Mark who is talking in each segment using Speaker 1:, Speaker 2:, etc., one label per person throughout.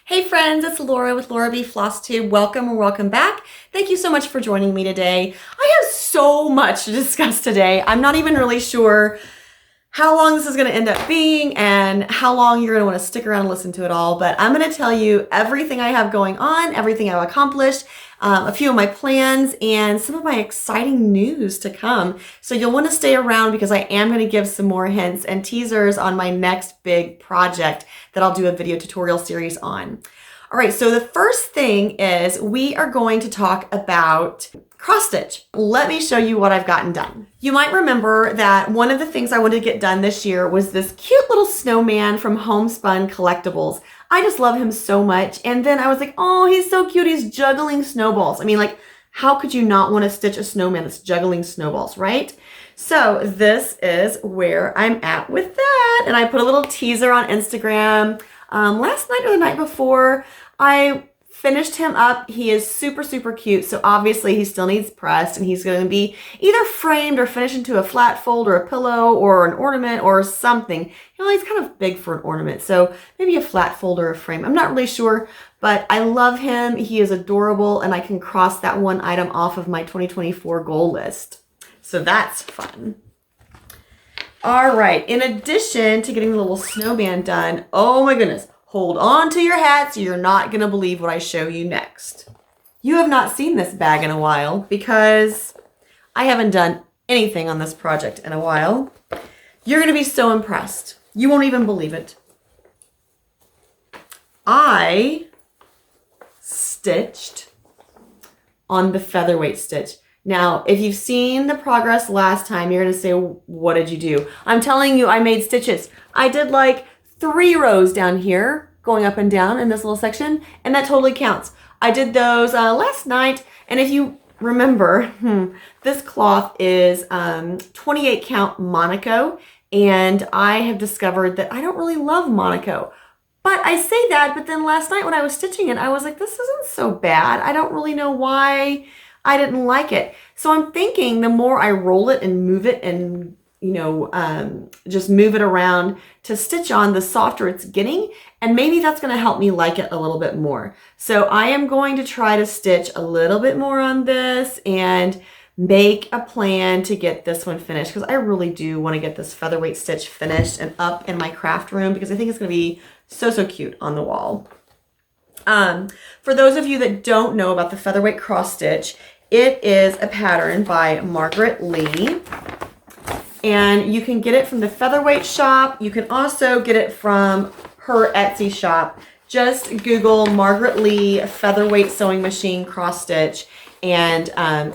Speaker 1: Hey friends, it's Laura with Laura B Flosstube. Welcome or welcome back. Thank you so much for joining me today. I have so much to discuss today. I'm not even really sure how long this is going to end up being and how long you're going to want to stick around and listen to it all, but I'm going to tell you everything I have going on, everything I've accomplished, a few of my plans, and some of my exciting news to come. So you'll want to stay around because I am going to give some more hints and teasers on my next big project that I'll do a video tutorial series on. All right, so the first thing is we are going to talk about cross stitch. Let me show you what I've gotten done. You might remember that one of the things I wanted to get done this year was this cute little snowman from Homespun Collectibles. I just love him so much. And then I was like, oh, he's so cute. He's juggling snowballs. I mean, like, how could you not want to stitch a snowman that's juggling snowballs, right? So this is where I'm at with that. And I put a little teaser on Instagram last night or the night before. I finished him up. He is super, super cute. So obviously he still needs pressed and he's going to be either framed or finished into a flat fold or a pillow or an ornament or something. You know, he's kind of big for an ornament. So maybe a flat fold or a frame. I'm not really sure, but I love him. He is adorable and I can cross that one item off of my 2024 goal list. So that's fun. All right. In addition to getting the little snowman done, oh my goodness. Hold on to your hats. You're not going to believe what I show you next. You have not seen this bag in a while because I haven't done anything on this project in a while. You're going to be so impressed. You won't even believe it. I stitched on the Featherweight Stitch. Now, if you've seen the progress last time, you're going to say, what did you do? I'm telling you, I made stitches. I did like 3 rows down here going up and down in this little section, and that totally counts. I did those last night, and if you remember, this cloth is 28 count Monaco, and I have discovered that I don't really love Monaco. But I say that, but then last night when I was stitching it, I was like, this isn't so bad. I don't really know why I didn't like it. So I'm thinking the more I roll it and move it and just move it around to stitch on, the softer it's getting. And maybe that's going to help me like it a little bit more. So I am going to try to stitch a little bit more on this and make a plan to get this one finished because I really do want to get this Featherweight Stitch finished and up in my craft room because I think it's going to be so, so cute on the wall. For those of you that don't know about the Featherweight cross stitch, it is a pattern by Margaret Lee. And you can get it from the Featherweight shop. You can also get it from her Etsy shop. Just Google Margaret Lee Featherweight Sewing Machine Cross Stitch and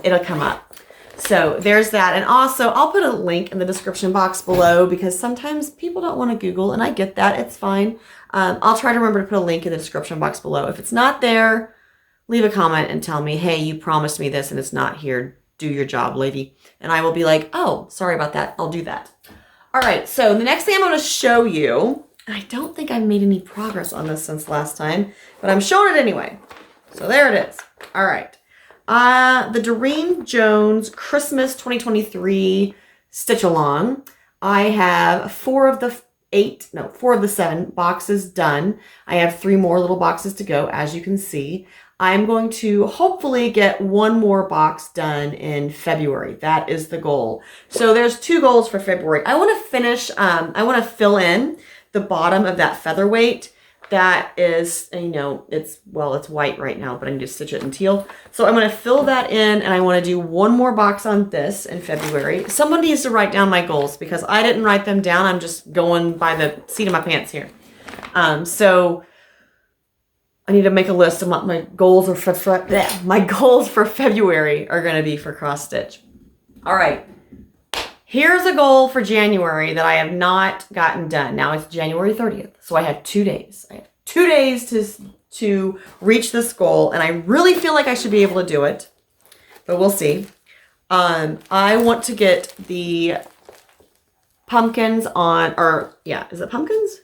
Speaker 1: it'll come up. So there's that. And also I'll put a link in the description box below because sometimes people don't want to Google and I get that. It's fine. I'll try to remember to put a link in the description box below. If it's not there, leave a comment and tell me, hey, you promised me this and it's not here. Do your job, lady. And I will be like, oh, sorry about that. I'll do that. All right, so the next thing I'm going to show you, I don't think I've made any progress on this since last time, but I'm showing it anyway. So there it is. All right. The Durene Jones Christmas 2023 Stitch Along. I have 4 of the 7 boxes done. I have 3 more little boxes to go, as you can see. I'm going to hopefully get 1 more box done in February. That is the goal. So there's 2 goals for February. I want to finish, I want to fill in the bottom of that Featherweight. That is, it's white right now, but I need to stitch it in teal. So I'm going to fill that in and I want to do 1 more box on this in February. Someone needs to write down my goals because I didn't write them down. I'm just going by the seat of my pants here. So I need to make a list of what my goals are my goals for February are going to be for cross stitch. All right. Here's a goal for January that I have not gotten done. Now it's January 30th. So I have 2 days. I have 2 days to reach this goal. And I really feel like I should be able to do it, but we'll see. I want to get the pumpkins on, is it pumpkins?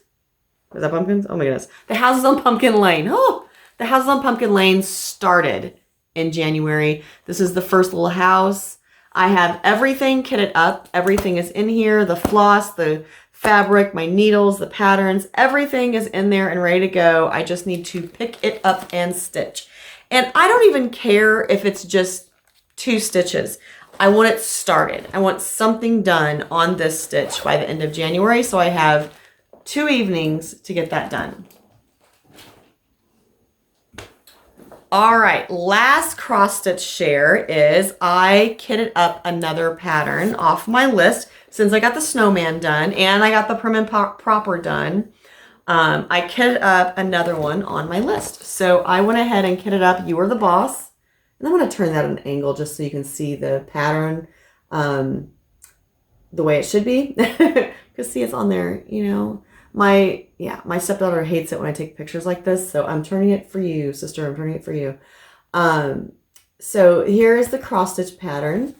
Speaker 1: Is that pumpkins? Oh my goodness. The houses on Pumpkin Lane. Oh, the houses on Pumpkin Lane started in January. This is the first little house. I have everything kitted up. Everything is in here. The floss, the fabric, my needles, the patterns, everything is in there and ready to go. I just need to pick it up and stitch. And I don't even care if it's just 2 stitches. I want it started. I want something done on this stitch by the end of January, so I have 2 evenings to get that done. All right, last cross stitch share is I kitted up another pattern off my list since I got the snowman done and I got the prim and proper done. I kitted up another one on my list. So I went ahead and kitted up You Are the Boss. And I'm going to turn that at an angle just so you can see the pattern the way it should be. Because see, it's on there, you know. My stepdaughter hates it when I take pictures like this, so I'm turning it for you, sister. I'm turning it for you. So here is the cross stitch pattern.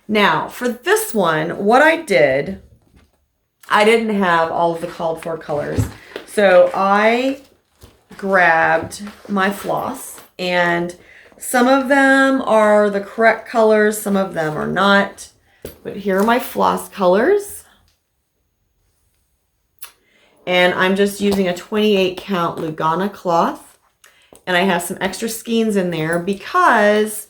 Speaker 1: Now, for this one, what I did, I didn't have all of the called for colors. So I grabbed my floss, and some of them are the correct colors, some of them are not. But here are my floss colors. And I'm just using a 28 count Lugana cloth. And I have some extra skeins in there because,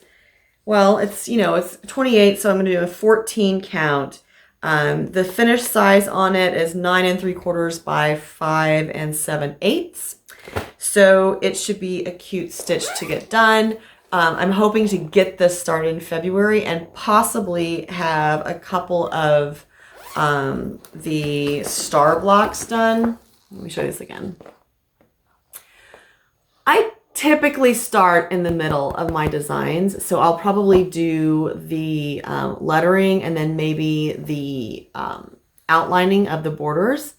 Speaker 1: well, it's, you know, it's 28, so I'm going to do a 14 count. The finished size on it is 9 3/4 by 5 7/8. So it should be a cute stitch to get done. I'm hoping to get this started in February and possibly have a couple of the star blocks done. Let me show you this again. I typically start in the middle of my designs, so I'll probably do the lettering and then maybe the outlining of the borders.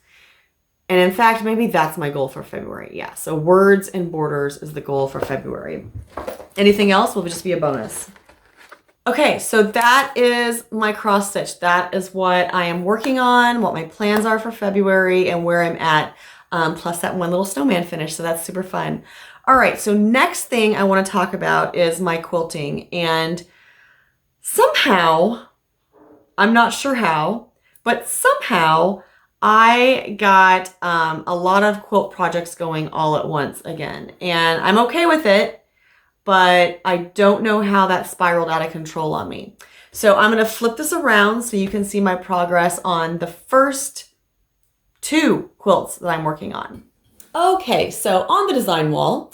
Speaker 1: And in fact, maybe that's my goal for February. Yeah, so words and borders is the goal for February. Anything else will just be a bonus. Okay, so that is my cross stitch. That is what I am working on, what my plans are for February, and where I'm at, plus that one little snowman finish, so that's super fun. All right, so next thing I want to talk about is my quilting, and somehow, I'm not sure how, but somehow I got a lot of quilt projects going all at once again, and I'm okay with it. But I don't know how that spiraled out of control on me. So I'm going to flip this around so you can see my progress on the first 2 quilts that I'm working on. Okay, so on the design wall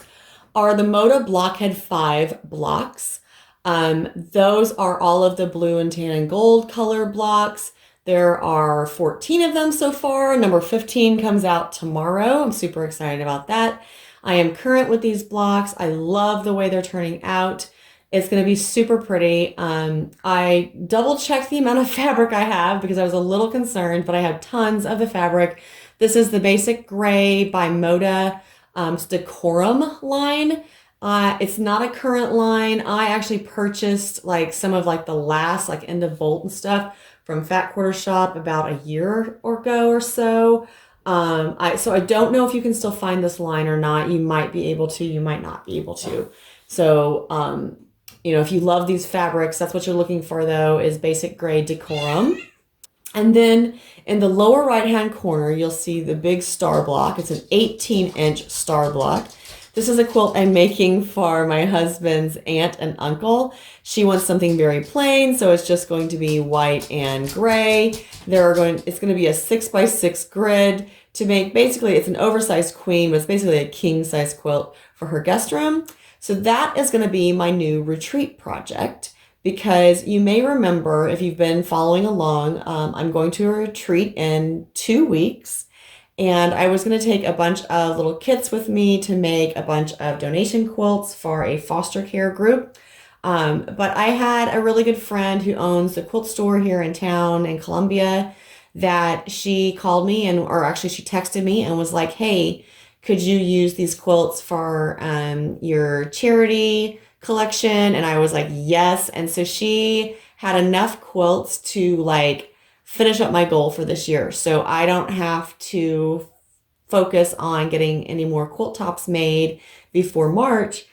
Speaker 1: are the Moda Blockhead 5 blocks. Those are all of the blue and tan and gold color blocks. There are 14 of them so far. Number 15 comes out tomorrow. I'm super excited about that. I am current with these blocks. I love the way they're turning out. It's going to be super pretty. I double checked the amount of fabric I have because I was a little concerned, but I have tons of the fabric. This is the basic gray by Moda Decorum line. It's not a current line. I actually purchased like some of like the last like end of bolt and stuff from Fat Quarter Shop about a year ago or so. So I don't know if you can still find this line or not. You might be able to, you might not be able to. So, you know, if you love these fabrics, that's what you're looking for though, is basic gray decorum. And then in the lower right-hand corner, you'll see the big star block. It's an 18-inch star block. This is a quilt I'm making for my husband's aunt and uncle. She wants something very plain, so it's just going to be white and gray. It's going to be a 6x6 grid to make, basically it's an oversized queen, but it's basically a king size quilt for her guest room. So that is going to be my new retreat project, because you may remember, if you've been following along, I'm going to a retreat in 2 weeks. And I was going to take a bunch of little kits with me to make a bunch of donation quilts for a foster care group. But I had a really good friend who owns the quilt store here in town in Columbia that she called me or actually she texted me and was like, hey, could you use these quilts for your charity collection? And I was like, yes. And so she had enough quilts to like finish up my goal for this year. So I don't have to focus on getting any more quilt tops made before March.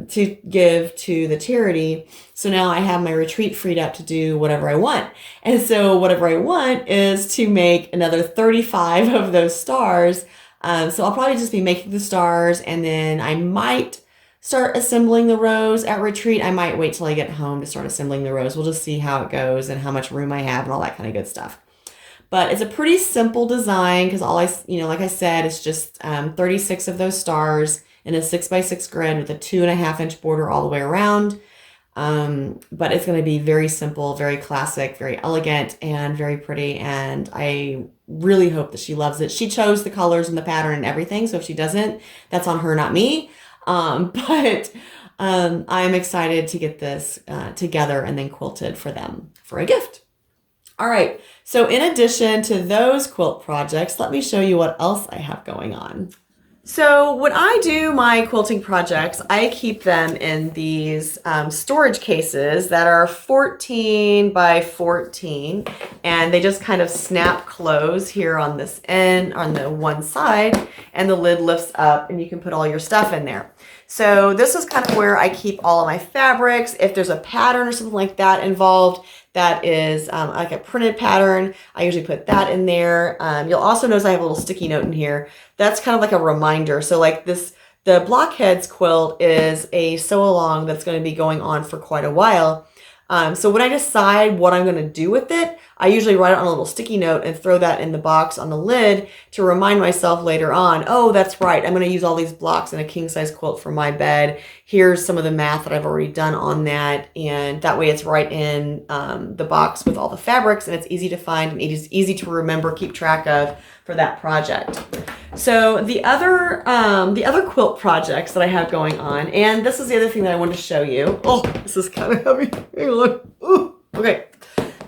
Speaker 1: to give to the charity. So now I have my retreat freed up to do whatever I want. And so whatever I want is to make another 35 of those stars. So I'll probably just be making the stars, and then I might start assembling the rows at retreat. I might wait till I get home to start assembling the rows. We'll just see how it goes and how much room I have and all that kind of good stuff. But it's a pretty simple design because all like I said, it's just 36 of those stars in a 6x6 grid with a 2.5-inch border all the way around. But it's going to be very simple, very classic, very elegant, and very pretty. And I really hope that she loves it. She chose the colors and the pattern and everything. So if she doesn't, that's on her, not me. But I'm excited to get this together and then quilted for them for a gift. All right. So in addition to those quilt projects, let me show you what else I have going on. So when I do my quilting projects, I keep them in these storage cases that are 14 by 14, and they just kind of snap close here on this end, on the one side, and the lid lifts up and you can put all your stuff in there. So this is kind of where I keep all of my fabrics. If there's a pattern or something like that involved, that is like a printed pattern, I usually put that in there. You'll also notice I have a little sticky note in here. That's kind of like a reminder. So like this, the Blockheads quilt is a sew along that's going to be going on for quite a while. So when I decide what I'm going to do with it, I usually write it on a little sticky note and throw that in the box on the lid to remind myself later on, oh, that's right, I'm going to use all these blocks in a king size quilt for my bed. Here's some of the math that I've already done on that. And that way it's right in the box with all the fabrics, and it's easy to find and it is easy to remember, keep track of for that project. So the other quilt projects that I have going on, and this is the other thing that I wanted to show you. Oh, this is kind of heavy. Hang on. Ooh, okay.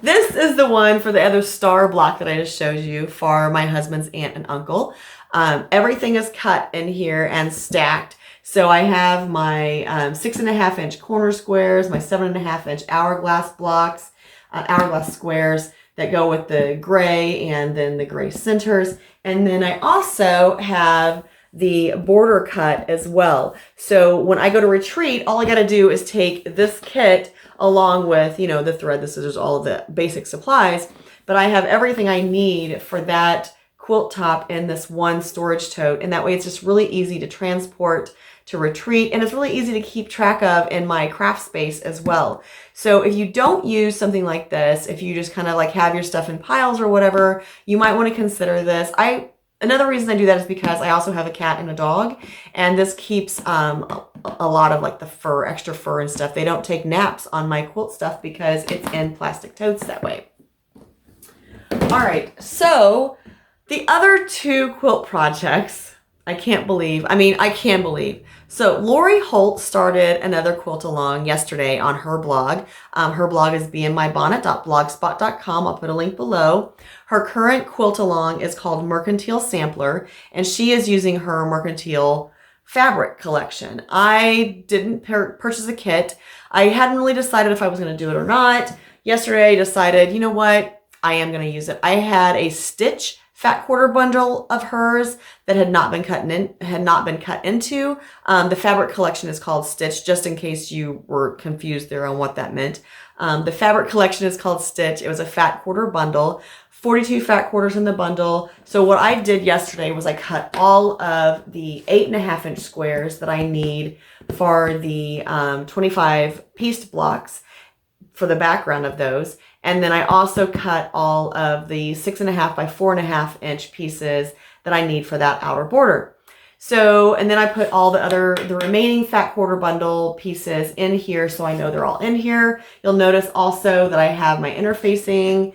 Speaker 1: This is the one for the other star block that I just showed you for my husband's aunt and uncle. Everything is cut in here and stacked. So I have my 6.5-inch corner squares, my 7.5-inch hourglass blocks, hourglass squares that go with the gray and then the gray centers. And then I also have the border cut as well. So when I go to retreat, all I got to do is take this kit along with, you know, the thread, the scissors, all of the basic supplies. But I have everything I need for that quilt top in this one storage tote. And that way it's just really easy to transport to retreat. And it's really easy to keep track of in my craft space as well. So if you don't use something like this, if you just kind of like have your stuff in piles or whatever, you might want to consider this. Another reason I do that is because I also have a cat and a dog, and this keeps a lot of like the fur, extra fur and stuff. They don't take naps on my quilt stuff because it's in plastic totes that way. All right, so the other two quilt projects, I can believe. So Lori Holt started another quilt along yesterday on her blog. Her blog is beandmybonnet.blogspot.com. I'll put a link below. Her current quilt along is called Mercantile Sampler, and she is using her Mercantile fabric collection. I didn't purchase a kit. I hadn't really decided if I was going to do it or not. Yesterday I decided, you know what? I am going to use it. I had a Stitch fat quarter bundle of hers that had not been cut into. The fabric collection is called Stitch, just in case you were confused there on what that meant. The fabric collection is called Stitch. It was a fat quarter bundle, 42 fat quarters in the bundle. So what I did yesterday was I cut all of the 8.5-inch squares that I need for the 25 pieced blocks for the background of those. And then I also cut all of the 6.5 by 4.5-inch pieces that I need for that outer border. So, and then I put all the remaining fat quarter bundle pieces in here so I know they're all in here. You'll notice also that I have my interfacing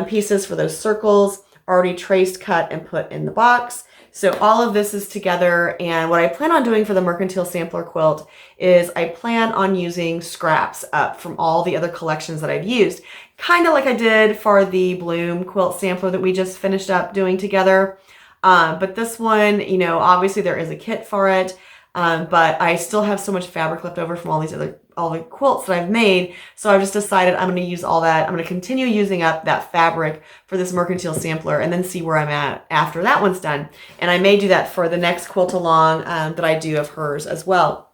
Speaker 1: pieces for those circles already traced, cut, and put in the box. So all of this is together, and what I plan on doing for the Mercantile Sampler quilt is I plan on using scraps up from all the other collections that I've used, kind of like I did for the Bloom quilt sampler that we just finished up doing together. But this one, you know, obviously there is a kit for it, but I still have so much fabric left over from all the quilts that I've made. So I've just decided I'm going to use all that. I'm going to continue using up that fabric for this Mercantile Sampler and then see where I'm at after that one's done. And I may do that for the next quilt along that I do of hers as well.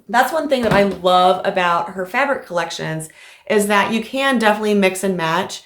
Speaker 1: That's one thing that I love about her fabric collections is that you can definitely mix and match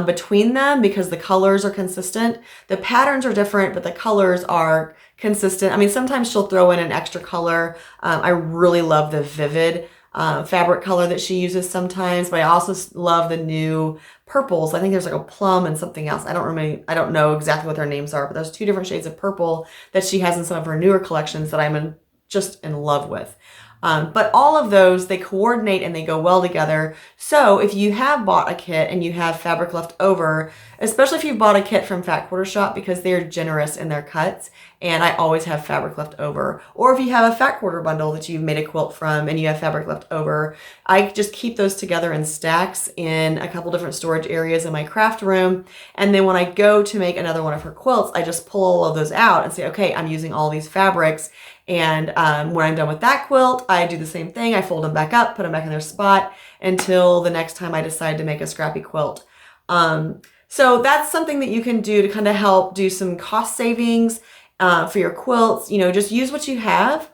Speaker 1: between them because the colors are consistent. The patterns are different, but the colors are consistent. I mean, sometimes she'll throw in an extra color. I really love the vivid fabric color that she uses sometimes, but I also love the new purples. I think there's like a plum and something else. I don't know exactly what their names are, but there's 2 different shades of purple that she has in some of her newer collections that I'm just in love with. But all of those, they coordinate and they go well together. So if you have bought a kit and you have fabric left over, especially if you've bought a kit from Fat Quarter Shop because they're generous in their cuts, and I always have fabric left over. Or if you have a Fat Quarter bundle that you've made a quilt from and you have fabric left over, I just keep those together in stacks in a couple different storage areas in my craft room. And then when I go to make another one of her quilts, I just pull all of those out and say, okay, I'm using all these fabrics. And when I'm done with that quilt, I do the same thing. I fold them back up, put them back in their spot until the next time I decide to make a scrappy quilt. So that's something that you can do to kind of help do some cost savings for your quilts. You know, just use what you have.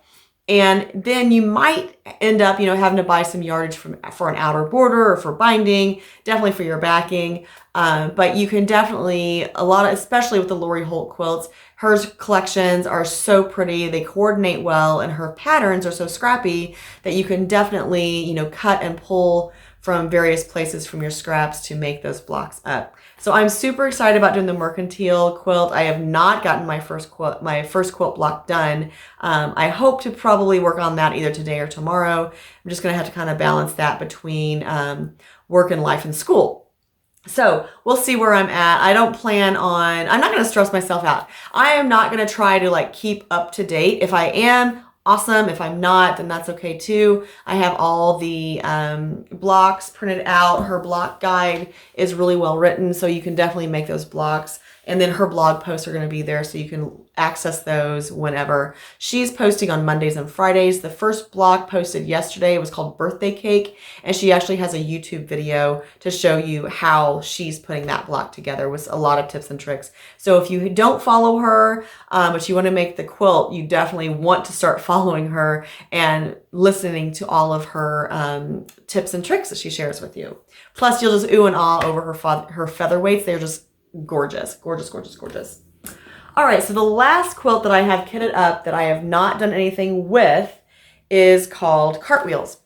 Speaker 1: And then you might end up, you know, having to buy some yardage for an outer border or for binding, definitely for your backing. But you can definitely, especially with the Lori Holt quilts, her collections are so pretty, they coordinate well, and her patterns are so scrappy that you can definitely, you know, cut and pull from various places from your scraps to make those blocks up. So I'm super excited about doing the Mercantile quilt. I have not gotten my first quilt block done. I hope to probably work on that either today or tomorrow. I'm just gonna have to kind of balance that between work and life and school. So we'll see where I'm at. I'm not going to stress myself out. I am not going to try to like keep up to date. If I am, awesome. If I'm not, then that's okay too. I have all the blocks printed out. Her block guide is really well written, so you can definitely make those blocks. And then her blog posts are going to be there so you can access those whenever. She's posting on Mondays and Fridays. The first blog posted yesterday was called Birthday Cake, and she actually has a YouTube video to show you how she's putting that block together with a lot of tips and tricks. So if you don't follow her, but you want to make the quilt, you definitely want to start following her and listening to all of her tips and tricks that she shares with you. Plus, you'll just ooh and ah over her featherweights. They're just gorgeous, gorgeous, gorgeous, gorgeous. All right, so the last quilt that I have kitted up that I have not done anything with is called Cartwheels.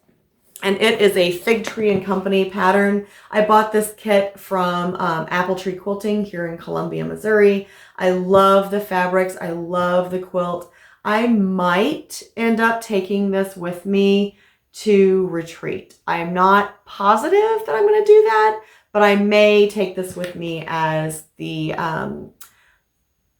Speaker 1: And it is a Fig Tree and Company pattern. I bought this kit from Apple Tree Quilting here in Columbia, Missouri. I love the fabrics. I love the quilt. I might end up taking this with me to retreat. I'm not positive that I'm going to do that, but I may take this with me as the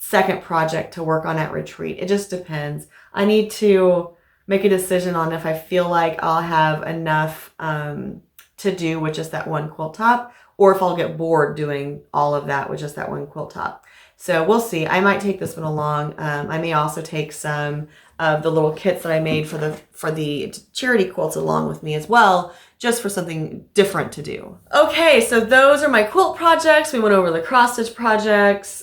Speaker 1: second project to work on at retreat. It just depends. I need to make a decision on if I feel like I'll have enough to do with just that one quilt top, or if I'll get bored doing all of that with just that one quilt top. So we'll see. I might take this one along. I may also take some of the little kits that I made for the charity quilts along with me as well, just for something different to do. Okay, so those are my quilt projects. We went over the cross stitch projects.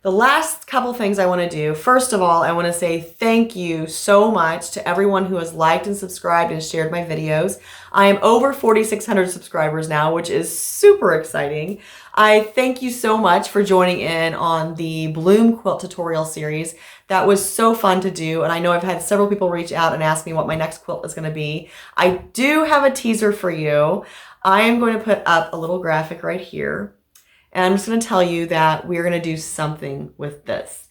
Speaker 1: The last couple things I want to do, first of all, I want to say thank you so much to everyone who has liked and subscribed and shared my videos. I am over 4,600 subscribers now, which is super exciting. I thank you so much for joining in on the Bloom quilt tutorial series. That was so fun to do, and I know I've had several people reach out and ask me what my next quilt is going to be. I do have a teaser for you. I am going to put up a little graphic right here. And I'm just going to tell you that we're going to do something with this.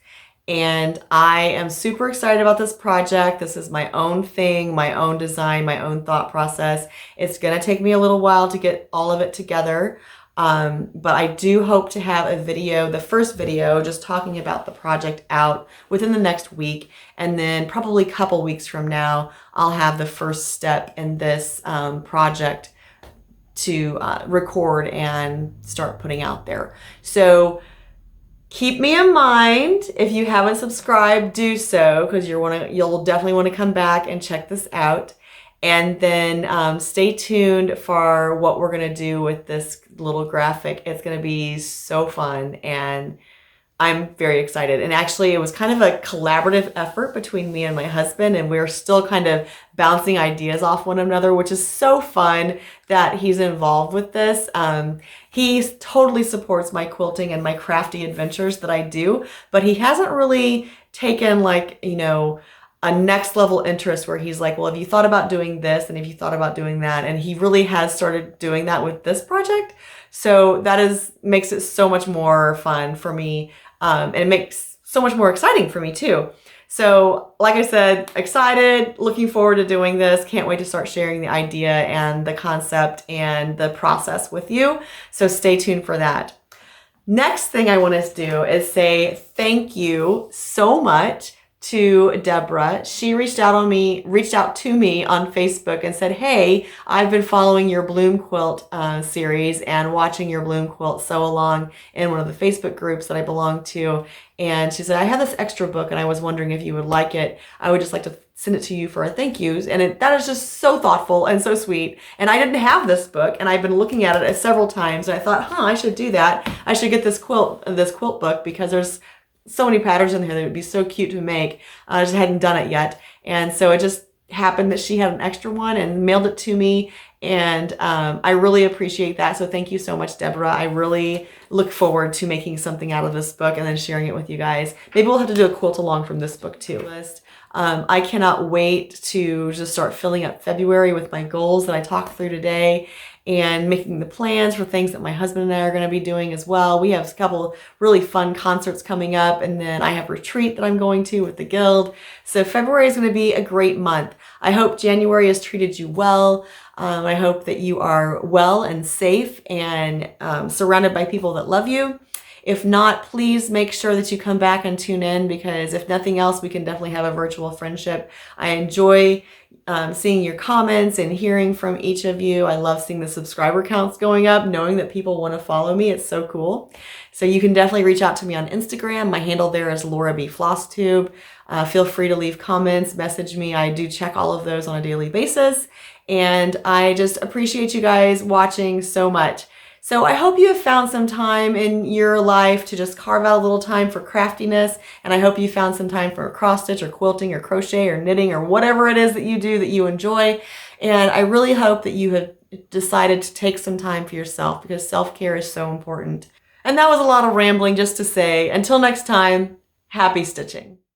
Speaker 1: And I am super excited about this project. This is my own thing, my own design, my own thought process. It's going to take me a little while to get all of it together. But I do hope to have a video, the first video, just talking about the project out within the next week. And then probably a couple weeks from now, I'll have the first step in this project to record and start putting out there. So keep me in mind. If you haven't subscribed, do so, because you'll definitely want to come back and check this out. And then stay tuned for what we're going to do with this little graphic. It's going to be so fun, and I'm very excited. And actually, it was kind of a collaborative effort between me and my husband, and we're still kind of bouncing ideas off one another, which is so fun that he's involved with this. He totally supports my quilting and my crafty adventures that I do, but he hasn't really taken like, you know, a next level interest where he's like, well, have you thought about doing this? And have you thought about doing that? And he really has started doing that with this project. So that makes it so much more fun for me. And it makes so much more exciting for me too. So like I said, excited, looking forward to doing this. Can't wait to start sharing the idea and the concept and the process with you. So stay tuned for that. Next thing I want us to do is say thank you so much to Deborah. She reached out to me on Facebook and said, hey, I've been following your Bloom Quilt series and watching your Bloom Quilt sew along in one of the Facebook groups that I belong to. And she said, I have this extra book and I was wondering if you would like it. I would just like to send it to you for a thank yous. And that is just so thoughtful and so sweet. And I didn't have this book and I've been looking at it several times. And I thought, I should do that. I should get this quilt book because there's so many patterns in here that would be so cute to make. I just hadn't done it yet. And so it just happened that she had an extra one and mailed it to me. And I really appreciate that. So thank you so much, Deborah. I really look forward to making something out of this book and then sharing it with you guys. Maybe we'll have to do a quilt along from this book too. I cannot wait to just start filling up February with my goals that I talked through today and making the plans for things that my husband and I are going to be doing as well. We have a couple really fun concerts coming up, and then I have a retreat that I'm going to with the Guild. So February is going to be a great month. I hope January has treated you well. I hope that you are well and safe and surrounded by people that love you. If not, please make sure that you come back and tune in, because if nothing else, we can definitely have a virtual friendship. I enjoy seeing your comments and hearing from each of you. I love seeing the subscriber counts going up, knowing that people want to follow me. It's so cool. So you can definitely reach out to me on Instagram. My handle there is Laura B. Flosstube. Feel free to leave comments, message me. I do check all of those on a daily basis. And I just appreciate you guys watching so much. So I hope you have found some time in your life to just carve out a little time for craftiness. And I hope you found some time for cross stitch or quilting or crochet or knitting or whatever it is that you do that you enjoy. And I really hope that you have decided to take some time for yourself, because self-care is so important. And that was a lot of rambling just to say, until next time, happy stitching.